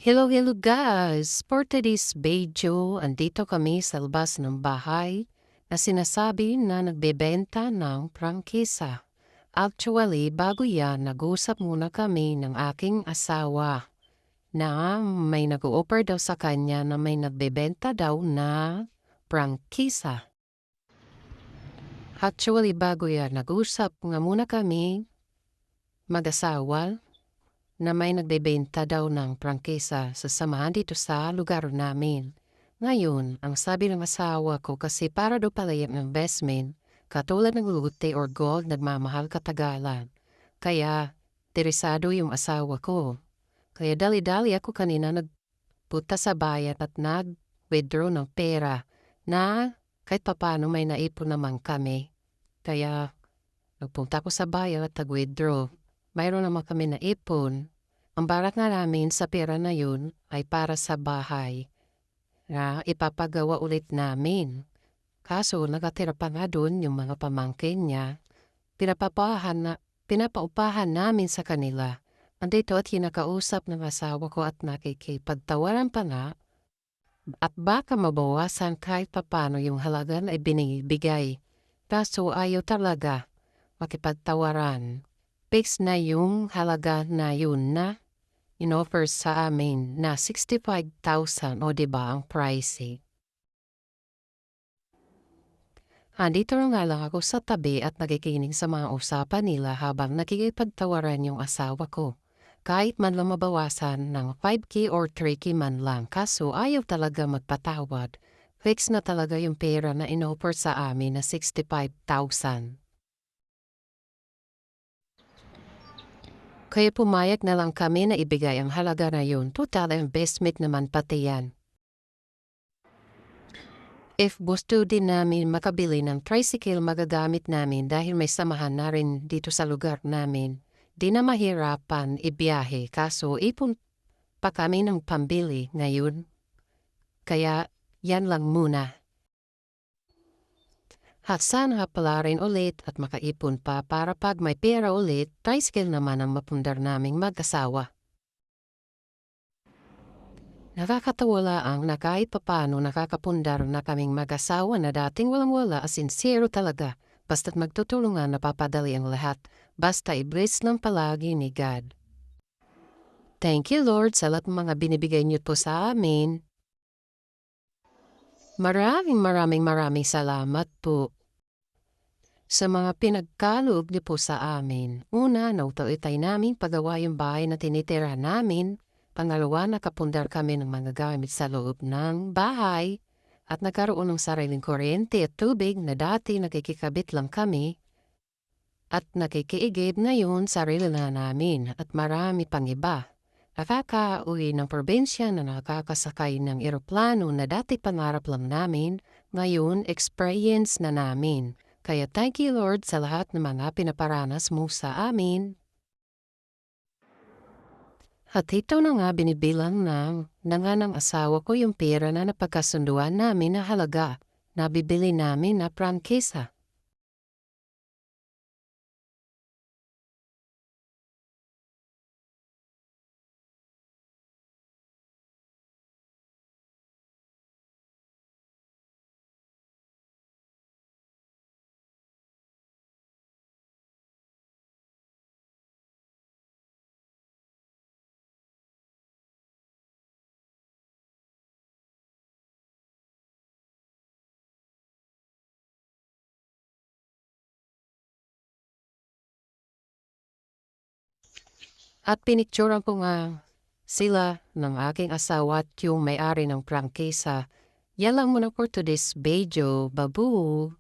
Hello guys! For today's video, andito kami sa labas ng bahay na sinasabi na nagbebenta ng prangkisa. Actually, bago yan, nag-usap muna kami ng aking asawa na may nag-o-offer daw sa kanya na may nagbebenta daw na prangkisa. Actually, bago yan, nag-usap nga muna kami mag-asawa na may nagbebenta daw ng prangkisa sa samahan dito sa lugar namin. Ngayon, ang sabi ng asawa ko kasi para daw pala yung investment, katulad ng lute or gold nagmamahal katagalan. Kaya, interesado yung asawa ko. Kaya dali-dali ako kanina nagpunta sa bayan at nag-withdraw ng pera na kahit papano may naipon naman kami. Kaya, nagpunta ko sa bayan at nag-withdraw. Mayroon naman kami na ipon. Ang barak nga namin sa pera na yun ay para sa bahay na ipapagawa ulit namin. Kaso nakatira pa nga doon yung mga pamangkin niya. Pinapaupahan namin sa kanila. Andito at hinakausap ng asawa ko at nakikipagtawaran pa nga. At baka mabawasan kahit papano yung halaga na ibinibigay. Kaso ayaw talaga makipagtawaran. Fix na yung halaga na yun na in-offer sa amin na 65,000 o diba ang pricing. Andito nga lang ako sa tabi at nakikinig sa mga usapan nila habang nakikipagtawaran yung asawa ko. Kahit man lang mabawasan ng 5K or 3K man lang kaso ayaw talaga magpatawad. Fix na talaga yung pera na in-offer sa amin na 65,000. Kaya pumayag na lang kami na ibigay ang halaga na yun. Total investment naman pati yan. If gusto din namin makabili ng tricycle magagamit namin dahil may samahan na rin dito sa lugar namin. Di na mahirapan ibiyahe kaso ipon pa kami ng pambili ngayon. Kaya yan lang muna. At sana pala rin ulit at makaipon pa para pag may pera ulit, tricycle naman ang mapundar naming mag-asawa. Nakakatawa ang na kahit papano nakakapundar na kaming mag-asawa na dating walang-wala as in zero talaga. Basta't magtutulungan napapadali ang lahat. Basta i-bless lang palagi ni God. Thank you Lord sa lahat ng mga binibigay niyo po sa amin. Maraming salamat po sa mga pinagkaloob niyo po sa amin. Una, nautay namin pagawa yung bahay na tinitira namin. Pangalawa, nakapundar kami ng mga gamit sa loob ng bahay at nagkaroon ng sariling kuryente at tubig na dati nakikikabit lang kami at nakikiigib ngayon sarili na namin at marami pang iba. Nakaka-uwi ng probinsya na nakakasakay ng eroplano na dati pangarap lang namin, ngayon experience na namin. Kaya thank you Lord sa lahat ng mga pinaparanas mo sa amin. At ito na nga binibilang na nga ng asawa ko yung pera na napagkasunduan namin na halaga na bibili namin na prangkisa. At pinicturean ko nga sila ng aking asawa at yung may-ari ng prangkisa. Yan lang muna for today's video. Babu!